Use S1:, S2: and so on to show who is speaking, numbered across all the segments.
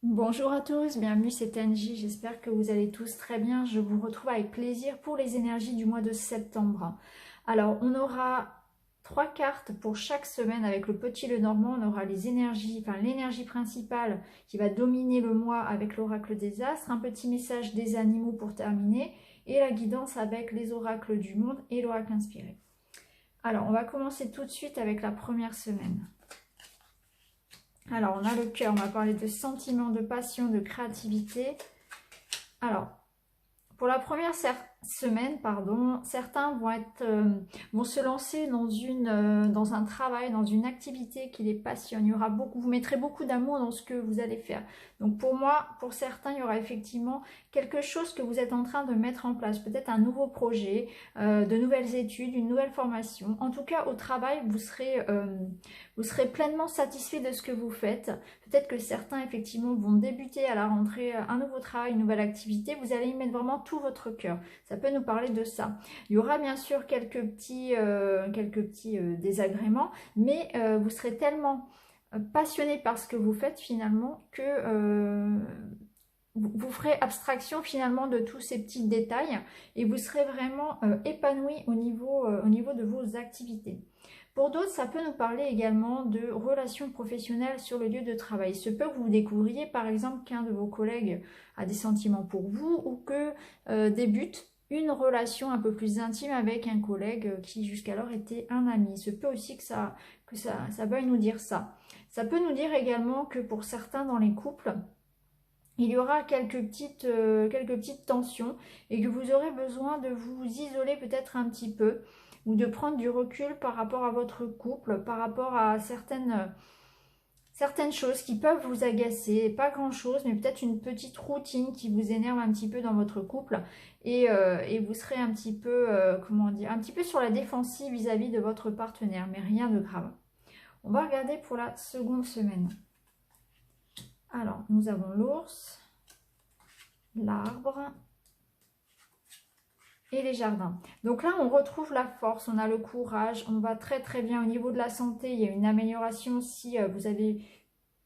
S1: Bonjour à tous, bienvenue, c'est Angie, j'espère que vous allez tous très bien. Je vous retrouve avec plaisir pour les énergies du mois de septembre. Alors, on aura trois cartes pour chaque semaine avec le petit le normand. On aura les énergies, enfin l'énergie principale qui va dominer le mois avec l'oracle des astres, un petit message des animaux pour terminer et la guidance avec les oracles du monde et l'oracle inspiré. Alors, on va commencer tout de suite avec la première semaine. Alors, on a le cœur, on va parler de sentiments, de passion, de créativité. Alors, pour la première semaine, pardon, certains vont se lancer dans un travail, dans une activité qui les passionne. Il y aura beaucoup, vous mettrez beaucoup d'amour dans ce que vous allez faire. Donc pour moi, pour certains, il y aura effectivement quelque chose que vous êtes en train de mettre en place. Peut-être un nouveau projet, de nouvelles études, une nouvelle formation. En tout cas, au travail, vous serez pleinement satisfait de ce que vous faites. Peut-être que certains, effectivement, vont débuter à la rentrée un nouveau travail, une nouvelle activité. Vous allez y mettre vraiment tout votre cœur. Ça peut nous parler de ça. Il y aura bien sûr quelques petits désagréments, mais vous serez tellement passionné par ce que vous faites finalement que vous ferez abstraction finalement de tous ces petits détails et vous serez vraiment épanoui au niveau de vos activités. Pour d'autres, ça peut nous parler également de relations professionnelles sur le lieu de travail. Il se peut que vous découvriez par exemple qu'un de vos collègues a des sentiments pour vous ou que débute une relation un peu plus intime avec un collègue qui jusqu'alors était un ami. Il se peut aussi que ça veuille nous dire ça. Ça peut nous dire également que pour certains dans les couples, il y aura quelques petites tensions et que vous aurez besoin de vous isoler peut-être un petit peu ou de prendre du recul par rapport à votre couple, par rapport à certaines choses qui peuvent vous agacer, pas grand-chose, mais peut-être une petite routine qui vous énerve un petit peu dans votre couple et vous serez un petit peu, comment dire, un petit peu sur la défensive vis-à-vis de votre partenaire, mais rien de grave. On va regarder pour la seconde semaine. Alors, nous avons l'ours, l'arbre et les jardins. Donc là, on retrouve la force, on a le courage, on va très très bien au niveau de la santé. Il y a une amélioration si vous avez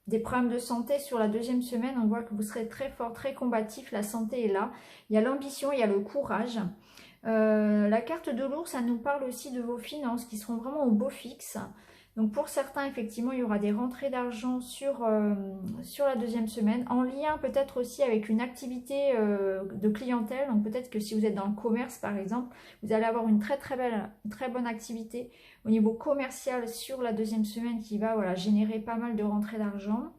S1: des problèmes de santé sur la deuxième semaine. On voit que vous serez très fort, très combatif, la santé est là. Il y a l'ambition, il y a le courage. La carte de l'ours, ça nous parle aussi de vos finances qui seront vraiment au beau fixe. Donc pour certains, effectivement, il y aura des rentrées d'argent sur la deuxième semaine, en lien peut-être aussi avec une activité de clientèle. Donc peut-être que si vous êtes dans le commerce, par exemple, vous allez avoir une très bonne activité au niveau commercial sur la deuxième semaine qui va voilà, générer pas mal de rentrées d'argent.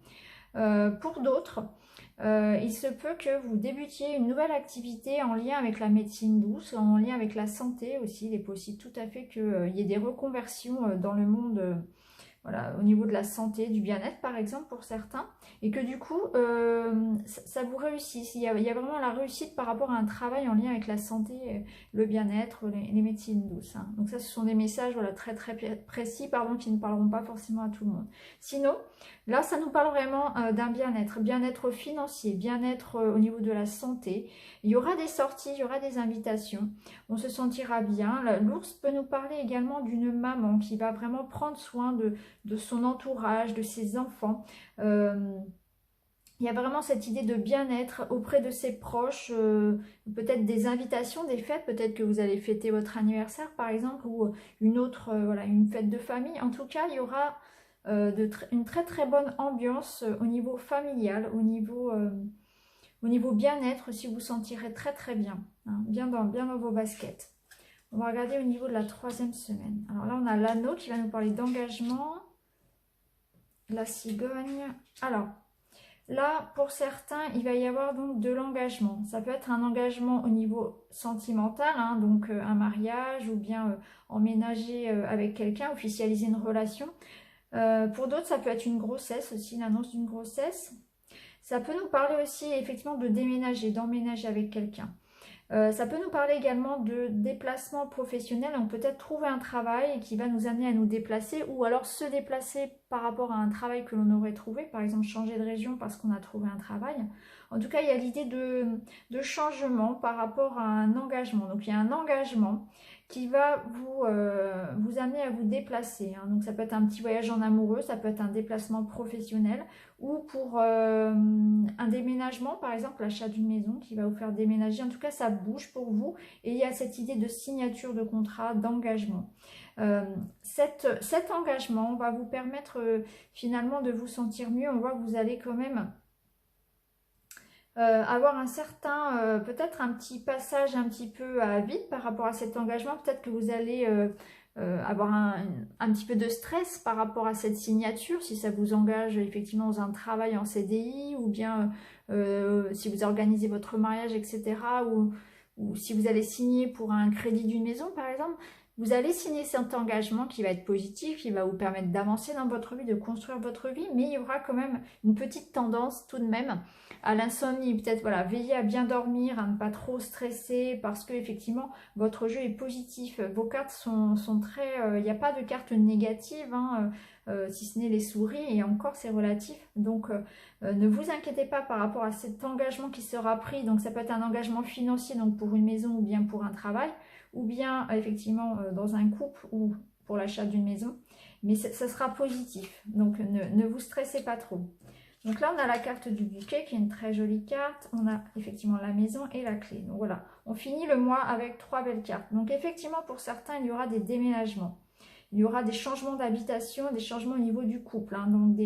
S1: Pour d'autres, il se peut que vous débutiez une nouvelle activité en lien avec la médecine douce, en lien avec la santé aussi. Il est possible tout à fait qu'il y ait des reconversions dans le monde, voilà, au niveau de la santé, du bien-être par exemple pour certains, et que du coup ça vous réussisse. Il y a vraiment la réussite par rapport à un travail en lien avec la santé, le bien-être, les médecines douces. Hein. Donc ça, ce sont des messages voilà, très très précis pardon, qui ne parleront pas forcément à tout le monde. Sinon, là, ça nous parle vraiment d'un bien-être, bien-être financier, bien-être au niveau de la santé. Il y aura des sorties, il y aura des invitations, on se sentira bien. L'ours peut nous parler également d'une maman qui va vraiment prendre soin de son entourage, de ses enfants. Il y a vraiment cette idée de bien-être auprès de ses proches, peut-être des invitations, des fêtes, peut-être que vous allez fêter votre anniversaire par exemple, ou une autre, voilà, une fête de famille. En tout cas, il y aura une très très bonne ambiance au niveau familial, au niveau bien-être, si vous vous sentirez très très bien, hein, bien dans vos baskets. On va regarder au niveau de la troisième semaine. Alors là, on a l'anneau qui va nous parler d'engagement, la cigogne. Alors, là, pour certains, il va y avoir donc de l'engagement. Ça peut être un engagement au niveau sentimental, hein, donc un mariage ou bien emménager avec quelqu'un, officialiser une relation. Pour d'autres, ça peut être une grossesse aussi, l'annonce d'une grossesse. Ça peut nous parler aussi effectivement de déménager, d'emménager avec quelqu'un. Ça peut nous parler également de déplacement professionnel, donc peut-être trouver un travail qui va nous amener à nous déplacer ou alors se déplacer par rapport à un travail que l'on aurait trouvé, par exemple changer de région parce qu'on a trouvé un travail. En tout cas, il y a l'idée de changement par rapport à un engagement. Donc il y a un engagement qui va vous amener à vous déplacer. Hein. Donc ça peut être un petit voyage en amoureux, ça peut être un déplacement professionnel ou pour un déménagement, par exemple l'achat d'une maison qui va vous faire déménager. En tout cas, ça bouge pour vous et il y a cette idée de signature de contrat, d'engagement. Cet engagement va vous permettre finalement de vous sentir mieux. On voit que vous allez quand même avoir un certain, peut-être un petit passage un petit peu à vide par rapport à cet engagement. Peut-être que vous allez avoir un petit peu de stress par rapport à cette signature, si ça vous engage effectivement dans un travail en CDI, ou bien si vous organisez votre mariage, etc. Ou si vous allez signer pour un crédit d'une maison, par exemple. Vous allez signer cet engagement qui va être positif, qui va vous permettre d'avancer dans votre vie, de construire votre vie, mais il y aura quand même une petite tendance tout de même à l'insomnie. Peut-être voilà, veillez à bien dormir, à ne pas trop stresser parce que effectivement votre jeu est positif. Vos cartes sont très... Il n'y a pas de cartes négatives, hein, si ce n'est les souris, et encore c'est relatif. Donc ne vous inquiétez pas par rapport à cet engagement qui sera pris. Donc ça peut être un engagement financier, donc pour une maison ou bien pour un travail, ou bien effectivement dans un couple ou pour l'achat d'une maison, mais ça sera positif, donc ne vous stressez pas trop. Donc là on a la carte du bouquet qui est une très jolie carte, on a effectivement la maison et la clé. Donc voilà, on finit le mois avec 3 belles cartes. Donc effectivement pour certains il y aura des déménagements, il y aura des changements d'habitation, des changements au niveau du couple, hein, donc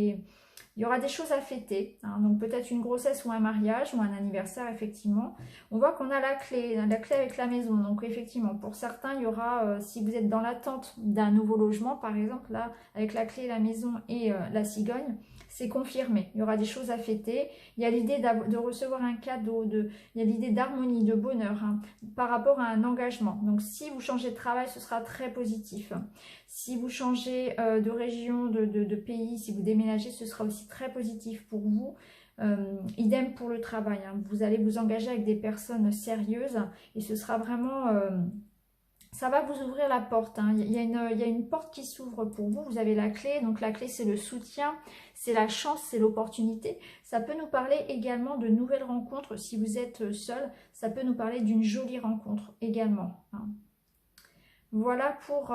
S1: il y aura des choses à fêter, hein, donc peut-être une grossesse ou un mariage ou un anniversaire, effectivement. On voit qu'on a la clé avec la maison. Donc effectivement, pour certains, il y aura, si vous êtes dans l'attente d'un nouveau logement, par exemple, là, avec la clé, la maison et la cigogne, c'est confirmé. Il y aura des choses à fêter. Il y a l'idée de recevoir un cadeau, il y a l'idée d'harmonie, de bonheur, hein, par rapport à un engagement. Donc si vous changez de travail, ce sera très positif. Si vous changez de région, de pays, si vous déménagez, ce sera aussi très positif pour vous. Idem pour le travail, hein. Vous allez vous engager avec des personnes sérieuses et ce sera vraiment... ça va vous ouvrir la porte, hein. Il y a une porte qui s'ouvre pour vous. Vous avez la clé. Donc la clé, c'est le soutien, c'est la chance, c'est l'opportunité. Ça peut nous parler également de nouvelles rencontres. Si vous êtes seul, ça peut nous parler d'une jolie rencontre également, hein. Voilà pour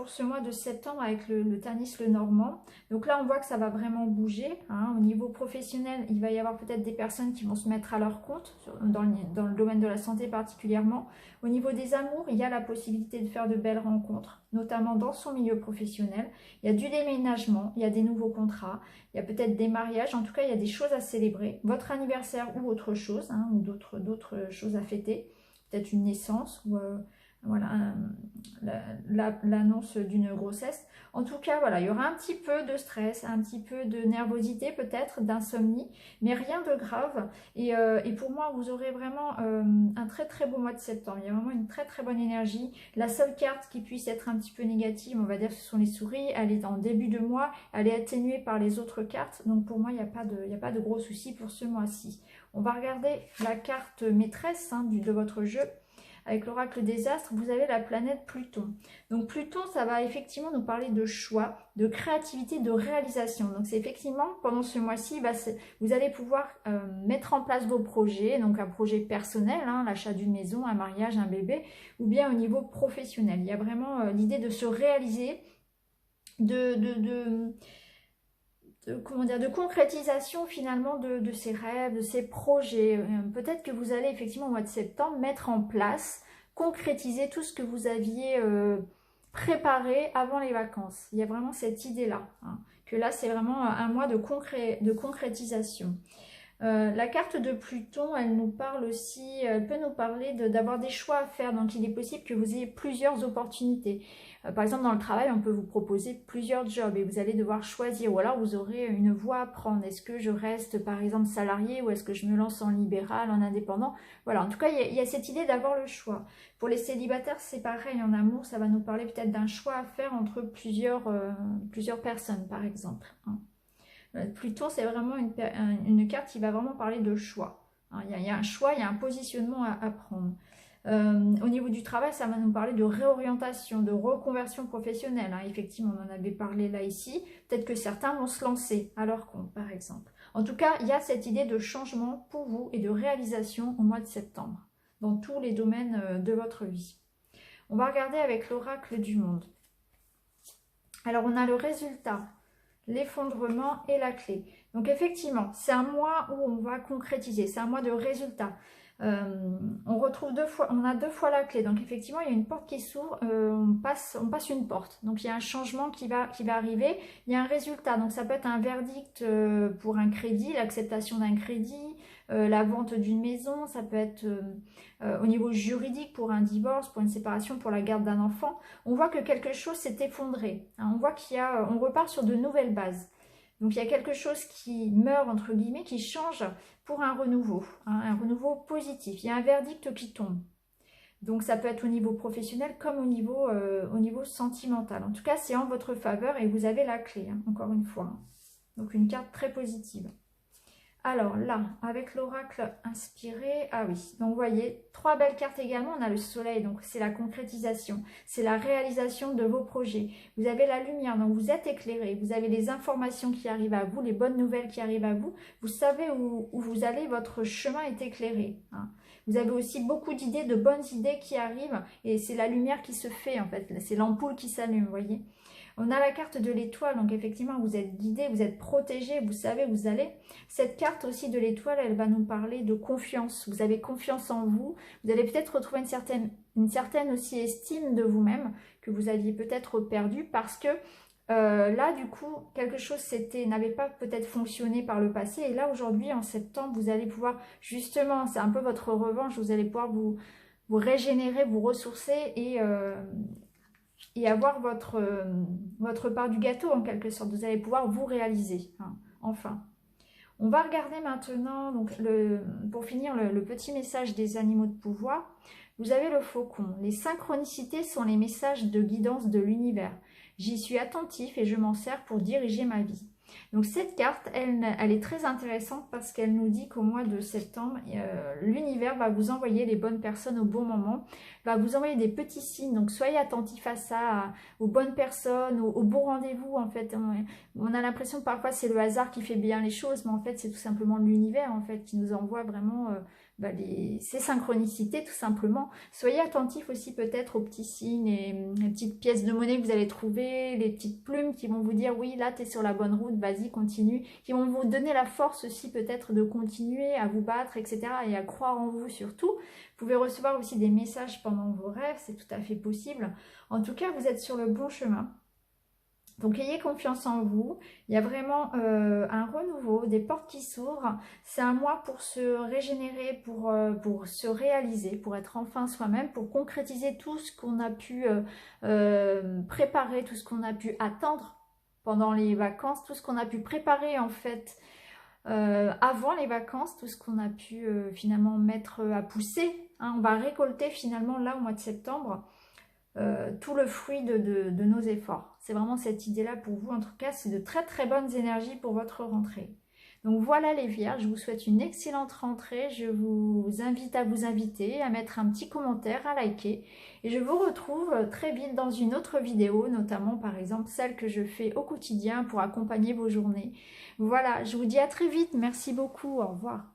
S1: ce mois de septembre avec le Tanis le Normand. Donc là, on voit que ça va vraiment bouger, hein. Au niveau professionnel, il va y avoir peut-être des personnes qui vont se mettre à leur compte, dans le domaine de la santé particulièrement. Au niveau des amours, il y a la possibilité de faire de belles rencontres, notamment dans son milieu professionnel. Il y a du déménagement, il y a des nouveaux contrats, il y a peut-être des mariages. En tout cas, il y a des choses à célébrer. Votre anniversaire ou autre chose, hein, ou d'autres choses à fêter. Peut-être une naissance ou... voilà, l'annonce d'une grossesse. En tout cas, voilà, il y aura un petit peu de stress, un petit peu de nervosité peut-être, d'insomnie, mais rien de grave. Et pour moi, vous aurez vraiment un très très beau mois de septembre. Il y a vraiment une très très bonne énergie. La seule carte qui puisse être un petit peu négative, on va dire, ce sont les souris. Elle est en début de mois, elle est atténuée par les autres cartes. Donc pour moi, il n'y a pas de gros soucis pour ce mois-ci. On va regarder la carte maîtresse, hein, de votre jeu. Avec l'oracle des astres, vous avez la planète Pluton. Donc Pluton, ça va effectivement nous parler de choix, de créativité, de réalisation. Donc c'est effectivement, pendant ce mois-ci, vous allez pouvoir mettre en place vos projets, donc un projet personnel, hein, l'achat d'une maison, un mariage, un bébé, ou bien au niveau professionnel. Il y a vraiment l'idée de se réaliser, comment dire, de concrétisation finalement de ses rêves, de ses projets. Peut-être que vous allez effectivement au mois de septembre mettre en place, concrétiser tout ce que vous aviez préparé avant les vacances. Il y a vraiment cette idée-là, hein, que là c'est vraiment un mois de concrétisation. La carte de Pluton, elle nous parle aussi, elle peut nous parler d'avoir des choix à faire. Donc il est possible que vous ayez plusieurs opportunités. Par exemple, dans le travail, on peut vous proposer plusieurs jobs et vous allez devoir choisir. Ou alors, vous aurez une voie à prendre. Est-ce que je reste, par exemple, salarié ou est-ce que je me lance en libéral, en indépendant? Voilà, en tout cas, il y a cette idée d'avoir le choix. Pour les célibataires, c'est pareil. En amour, ça va nous parler peut-être d'un choix à faire entre plusieurs personnes, par exemple, hein. Pluton, c'est vraiment une carte qui va vraiment parler de choix, hein. Il y a un choix, il y a un positionnement à prendre. Au niveau du travail, ça va nous parler de réorientation, de reconversion professionnelle, hein. Effectivement, on en avait parlé là ici. Peut-être que certains vont se lancer à leur compte, par exemple. En tout cas, il y a cette idée de changement pour vous et de réalisation au mois de septembre, dans tous les domaines de votre vie. On va regarder avec l'oracle du monde. Alors, on a le résultat, l'effondrement et la clé. Donc, effectivement, c'est un mois où on va concrétiser, c'est un mois de résultats. On retrouve on a deux fois la clé. Donc, effectivement, il y a une porte qui s'ouvre, on passe une porte. Donc, il y a un changement qui va arriver. Il y a un résultat. Donc, ça peut être un verdict pour un crédit, l'acceptation d'un crédit, la vente d'une maison. Ça peut être au niveau juridique pour un divorce, pour une séparation, pour la garde d'un enfant. On voit que quelque chose s'est effondré. Hein. On voit on repart sur de nouvelles bases. Donc il y a quelque chose qui meurt, entre guillemets, qui change pour un renouveau, hein, un renouveau positif. Il y a un verdict qui tombe. Donc ça peut être au niveau professionnel comme au niveau sentimental. En tout cas, c'est en votre faveur et vous avez la clé, hein, encore une fois. Donc une carte très positive. Alors là, avec l'oracle inspiré, ah oui, donc vous voyez, 3 belles cartes également, on a le soleil, donc c'est la concrétisation, c'est la réalisation de vos projets. Vous avez la lumière, donc vous êtes éclairé, vous avez les informations qui arrivent à vous, les bonnes nouvelles qui arrivent à vous, vous savez où vous allez, votre chemin est éclairé. Hein. Vous avez aussi beaucoup d'idées, de bonnes idées qui arrivent, et c'est la lumière qui se fait en fait, c'est l'ampoule qui s'allume, vous voyez. On a la carte de l'étoile, donc effectivement vous êtes guidé, vous êtes protégé, vous savez où vous allez. Cette carte aussi de l'étoile, elle va nous parler de confiance. Vous avez confiance en vous, vous allez peut-être retrouver une certaine aussi estime de vous-même que vous aviez peut-être perdu parce que là du coup quelque chose n'avait pas peut-être fonctionné par le passé et là aujourd'hui en septembre vous allez pouvoir justement, c'est un peu votre revanche, vous allez pouvoir vous régénérer, vous ressourcer et avoir votre part du gâteau en quelque sorte. Vous allez pouvoir vous réaliser, hein, enfin. On va regarder maintenant, donc pour finir, le petit message des animaux de pouvoir. Vous avez le faucon. Les synchronicités sont les messages de guidance de l'univers. J'y suis attentif et je m'en sers pour diriger ma vie. Donc cette carte, elle est très intéressante parce qu'elle nous dit qu'au mois de septembre, l'univers va vous envoyer les bonnes personnes au bon moment, va vous envoyer des petits signes, donc soyez attentifs à ça, aux bonnes personnes, au bon rendez-vous en fait. On a l'impression que parfois c'est le hasard qui fait bien les choses, mais en fait c'est tout simplement l'univers en fait qui nous envoie vraiment ces synchronicités tout simplement. Soyez attentifs aussi peut-être aux petits signes et les petites pièces de monnaie que vous allez trouver, les petites plumes qui vont vous dire oui là tu es sur la bonne route, vas-y continue, qui vont vous donner la force aussi peut-être de continuer à vous battre etc. et à croire en vous surtout. Vous pouvez recevoir aussi des messages pendant vos rêves, c'est tout à fait possible. En tout cas vous êtes sur le bon chemin. Donc ayez confiance en vous, il y a vraiment un renouveau, des portes qui s'ouvrent, c'est un mois pour se régénérer, pour se réaliser, pour être enfin soi-même, pour concrétiser tout ce qu'on a pu préparer, tout ce qu'on a pu attendre pendant les vacances, tout ce qu'on a pu préparer en fait avant les vacances, tout ce qu'on a pu finalement mettre à pousser. Hein. On va récolter finalement là au mois de septembre tout le fruit de nos efforts. C'est vraiment cette idée-là pour vous. En tout cas, c'est de très très bonnes énergies pour votre rentrée. Donc voilà les vierges, je vous souhaite une excellente rentrée. Je vous invite à vous inviter, à mettre un petit commentaire, à liker. Et je vous retrouve très vite dans une autre vidéo, notamment par exemple celle que je fais au quotidien pour accompagner vos journées. Voilà, je vous dis à très vite. Merci beaucoup. Au revoir.